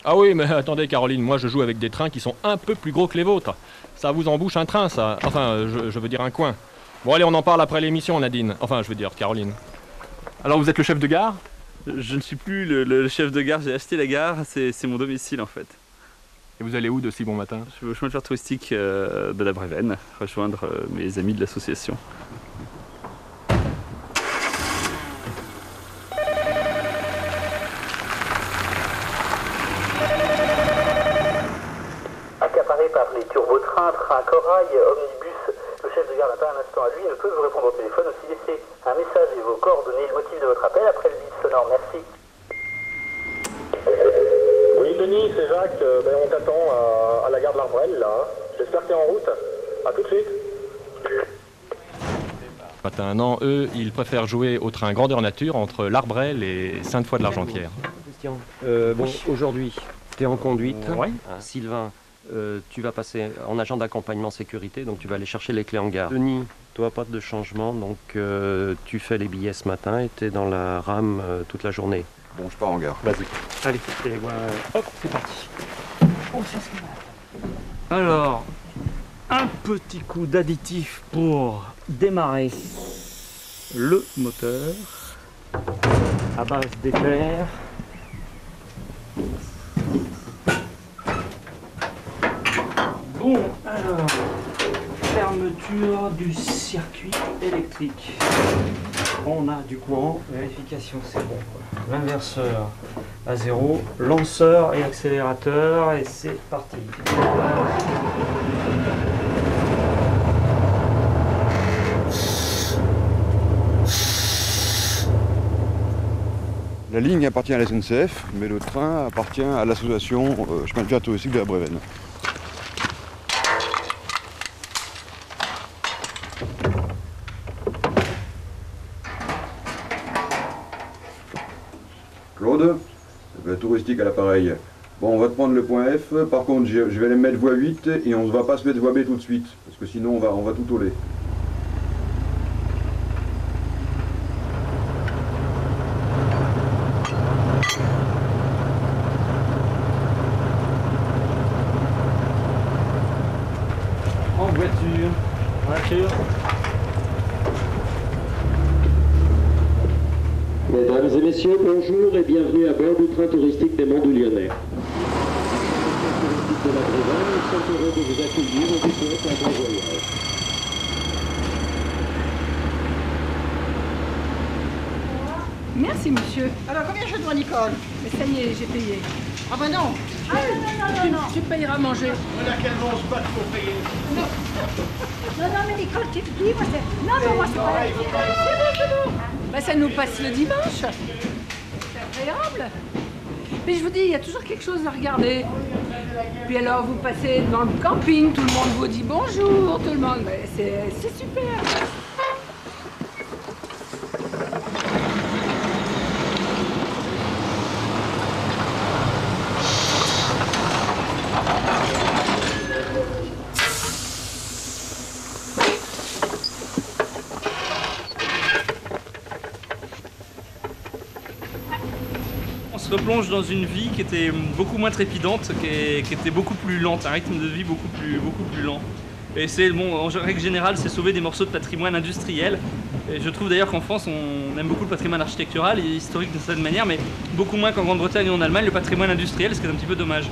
Ah oui, mais attendez Caroline, moi je joue avec des trains qui sont un peu plus gros que les vôtres. Ça vous embouche un train, ça. Enfin, je veux dire un coin. Bon allez, on en parle après l'émission, Nadine. Enfin, je veux dire Caroline. Alors vous êtes le chef de gare? Je ne suis plus le chef de gare, j'ai acheté la gare, c'est mon domicile en fait. Et vous allez où de si bon matin? Je vais au chemin de fer touristique de la Brévenne, rejoindre mes amis de l'association. Accaparé par les turbotrains, trains corail, omnibus, le chef de gare n'a pas un instant à lui, il ne peut vous répondre au téléphone, aussi laisser un message et vos coordonnées, le motif de votre appel après le bip sonore. Merci. Oui, Denis, c'est Jacques. On t'attend à la gare de l'Arbrel, là. J'espère que t'es en route. À tout de suite. Matin, non, eux, ils préfèrent jouer au train grandeur nature entre l'Arbrel et Sainte-Foy de l'Argentière. Aujourd'hui, tu es en conduite. Ouais. Sylvain, tu vas passer en agent d'accompagnement sécurité, donc tu vas aller chercher les clés en gare. Denis, toi, pas de changement, donc tu fais les billets ce matin et tu es dans la rame toute la journée. Bon, je pars en gare. Vas-y. Allez, et voilà. Hop, c'est parti. Alors, un petit coup d'additif pour démarrer le moteur à base d'éclair. Bon, alors, fermeture du circuit électrique. On a du courant, vérification c'est bon. L'inverseur à 0, lanceur et accélérateur et c'est parti. La ligne appartient à la SNCF, mais le train appartient à l'association chemin de fer touristique de la Brévenne. Claude, touristique à l'appareil. Bon, on va te prendre le point F. Par contre, je vais aller mettre voie 8 et on ne va pas se mettre voie B tout de suite, parce que sinon on va tout toller. En voiture. Mesdames et messieurs, bonjour et bienvenue à bord du train touristique des Monts du Lyonnais. Les touristes de la Brévenne sont heureux de vous accueillir et vous souhaitent un bon voyage. Merci, monsieur. Alors, combien je dois, Nicole? Mais ça y est, j'ai payé. Ah ben non. Ah, non. Tu payeras à manger. Voilà quel nom se bat pour payer. Non, mais Nicole, tu te dis, moi c'est... Non, moi c'est pas... C'est bon. Bah, ça nous passe le dimanche. C'est agréable. Mais je vous dis, il y a toujours quelque chose à regarder. Puis alors, vous passez dans le camping, tout le monde vous dit bonjour, tout le monde... C'est super. On se replonge dans une vie qui était beaucoup moins trépidante, qui était beaucoup plus lente, un rythme de vie beaucoup plus lent. Et c'est, bon, en règle générale, c'est sauver des morceaux de patrimoine industriel. Et je trouve d'ailleurs qu'en France, on aime beaucoup le patrimoine architectural et historique de cette manière, mais beaucoup moins qu'en Grande-Bretagne ou en Allemagne, le patrimoine industriel, ce qui est un petit peu dommage.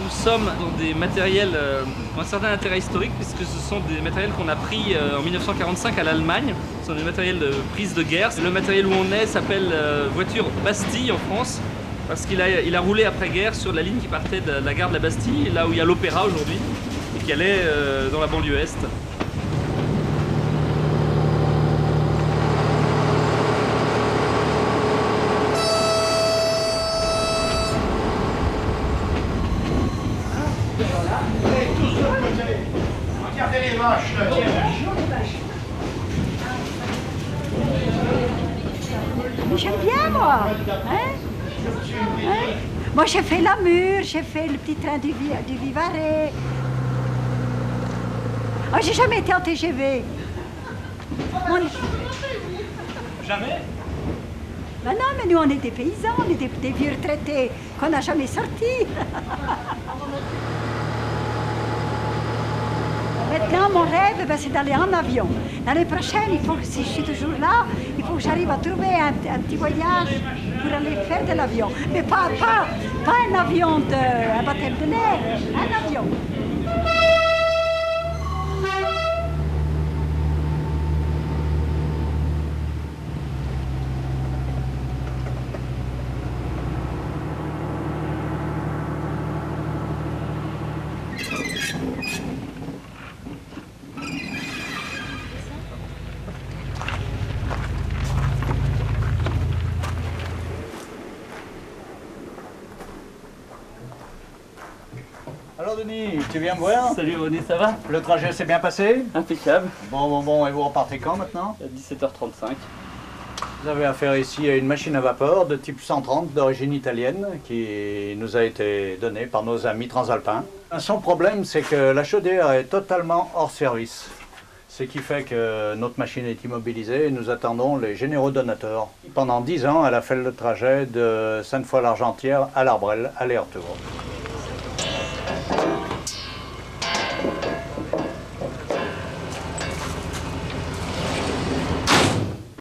Nous sommes dans des matériels d'un certain intérêt historique, puisque ce sont des matériels qu'on a pris en 1945 à l'Allemagne. Ce sont des matériels de prise de guerre. Le matériel où on est s'appelle voiture Bastille en France, parce qu'il a roulé après-guerre sur la ligne qui partait de la gare de la Bastille, là où il y a l'Opéra aujourd'hui, et qui allait dans la banlieue est. Regardez les vaches, là, tiens. Mais j'aime bien, moi. Moi, j'ai fait la mûre, j'ai fait le petit train du Vivarais. Oh, j'ai jamais été en TGV. Jamais? Ben non, mais nous on est des paysans, on est des vieux retraités qu'on n'a jamais sortis. Maintenant, mon rêve, ben, c'est d'aller en avion. L'année prochaine, il faut que, si je suis toujours là, il faut que j'arrive à trouver un petit voyage pour aller faire de l'avion. Mais pas un avion un baptême de l'air, un avion. Alors Denis, tu viens me voir? Salut René, ça va? Le trajet s'est bien passé? Impeccable. Bon, et vous repartez quand maintenant? À 17h35. Vous avez affaire ici à une machine à vapeur de type 130 d'origine italienne qui nous a été donnée par nos amis transalpins. Son problème, c'est que la chaudière est totalement hors service. Ce qui fait que notre machine est immobilisée et nous attendons les généraux donateurs. Pendant 10 ans, elle a fait le trajet de Sainte-Foy-l'Argentière à l'Arbrel, aller-retour.